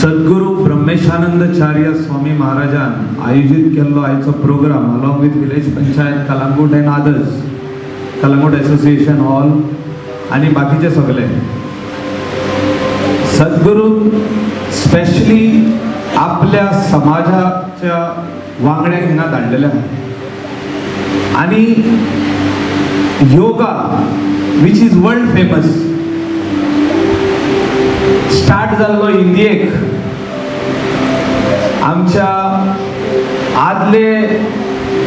सद्गुरू ब्रह्मेशानंदचार्य स्वामी महाराजान आयोजित केल्लो आयचो programme along with village panchayat Calangute and others, Calangute association hall आणि बाकीचे सगळे सद्गुरू स्पेशली आपल्या समाजाच्या वांगड्यांक हिंगा धाडलेले आहा आणि yoga which is world famous start जाल्लो इंडियेक आमच्या आदले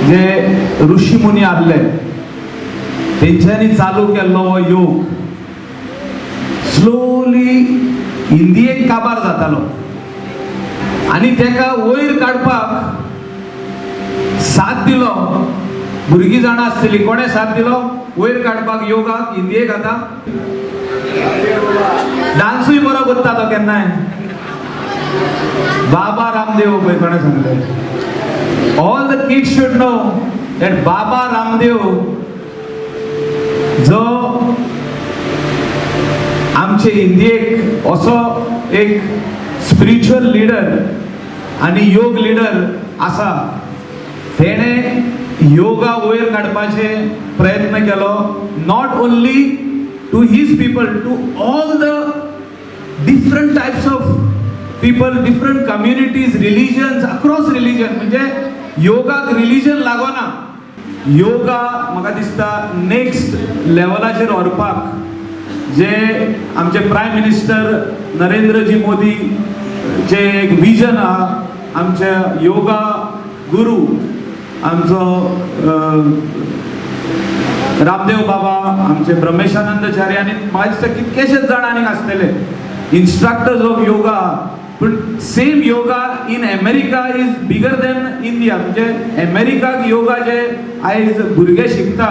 जे ऋषी मुनी आसले तेंच्यांनी चालू केल्लो हो योग स्लोली इंडियेक काबार जातालो आणि तेका वयर काडपाक साथ दिलो भुरगीं जाणां आसतलीं कोणे साथ दिलो वयर काडपाक योगाक इंडियेक आता डान्सूय बरो करता तो केन्नाय बाबा रामदेव पळय कोणे सांगले all the kids should know that Baba Ramdev जो आमचे इंडियेक असो एक स्पिरिच्युअल लीडर आणि योग लीडर आसा तेणे योगा वयर काडपाचे प्रयत्न केलो not only to his people, to all the different types of people, different communities, religions, across religion. म्हणजे योगाक रिलीजन लागोना. योगा म्हाका दिसता नेक्स्ट लेवलाचेर व्हरपाक जे आमचे प्रायम मिनिस्टर नरेंद्रजी मोदी जे एक विजन आहा आमचे योगा गुरु आमचो रामदेव बाबा आमचे ब्रह्मेशानंदचार्य आणि म्हाका दिसता कितकेशेच जाण आनीक आसतले इन्स्ट्रक्टर्स ऑफ योगा पण same yoga in America is bigger than India म्हणजे अमेरिकाक योगा जे आयज भुरगे शिकता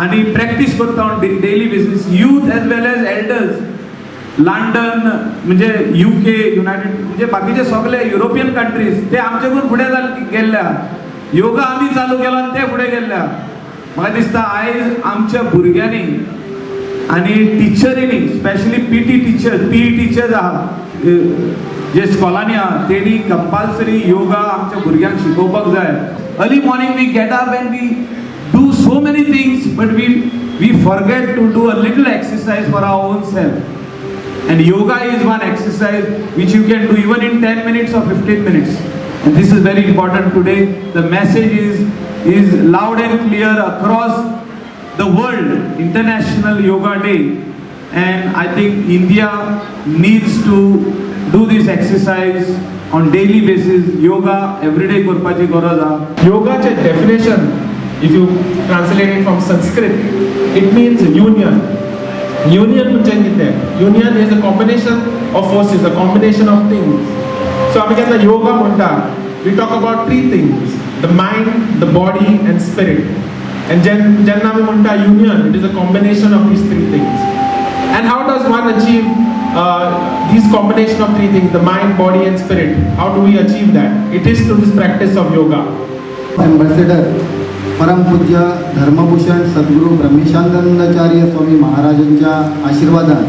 आणि प्रॅक्टीस करता on daily basis youth as well as elders London म्हणजे UK युनायटेड म्हणजे बाकीचे सगळे युरोपियन कंट्रीज ते आमच्याकडून फुडें गेल्ल्या योगा आमी चालू केलो आणि ते फुडें गेल्ल्या म्हाका दिसता आयज आमच्या भुरग्यांनी आणि टिचरींनी स्पेशली PE टीचर्स आहा जे स्कॉलांनी आहा तेणी कंपल्सरी योगा आमच्या भुरग्यांक शिकोवपाक जाय early morning we get up and we do so many things but we forget to do a little exercise for our own self and yoga is one exercise which you can do even in 10 minutes or 15 minutes and this is very important today. The message is loud and clear across the world, International Yoga Day, and I think India needs to do this exercise on daily basis. Yoga everyday करपाची गरज आहे. Yoga's definition, if you translate it from Sanskrit, it means union. Union म्हणजे कितें? Union is a combination of forces, a combination of things. So आमी केन्ना योगा म्हणटा, we talk about three things: the mind, the body, and spirit. And जेन्ना आमी म्हणटा union, it is a combination of these three things. And how does one achieve these combination of three things: the mind, body, and spirit? How do we achieve that? It is through this practice of yoga. Ambassador परमपूज्य धर्मभूषण सद्गुरू ब्रह्मेशानंदाचार्य स्वामी महाराजांच्या आशीर्वादान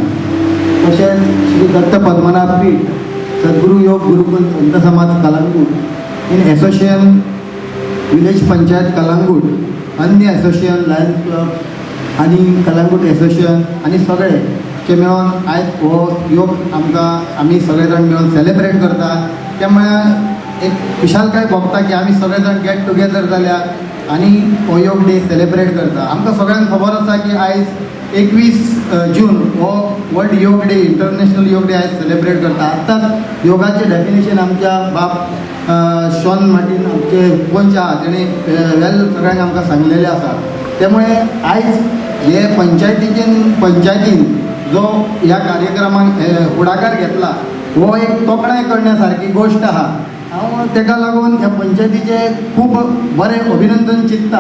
तसेच श्री दत्त पद्मनाभ पीठ सद्गुरू योग गुरुकुल संत समाज Calangute in association village panchayat Calangute अन्य association Lions club आणि Calangute association आणि सगळेचे मेळून आयज हो योग आमी सगळे जाण मेळून सेलिब्रेट करता त्यामुळे एक विशालकाय भोगता की आमी सगळे जाण गेट टुगेदर जाल्यार आणि हो योग डे सेलिब्रेट करता. आमकां सगळ्यांक खबर आसा की आयज 21 जून हो वर्ल्ड योग डे इंटरनॅशनल योग डे आयज सेलिब्रेट करता. आत्ताच योगाचे डेफिनेशन आमच्या बाब शॉन मार्टिन आमचे पंच आहा तेणे वेल सगळ्यांक आमकां सांगलेलें आसा. त्यामुळे आयज हे पंचायतीन जो ह्या कार्यक्रमाक फुडाकार घेतला हो एक तोखणाय करण्यासारकी गोष्ट आहा. हांव तेका लागून ह्या पंचायतीचे खूब बरें अभिनंदन चित्ता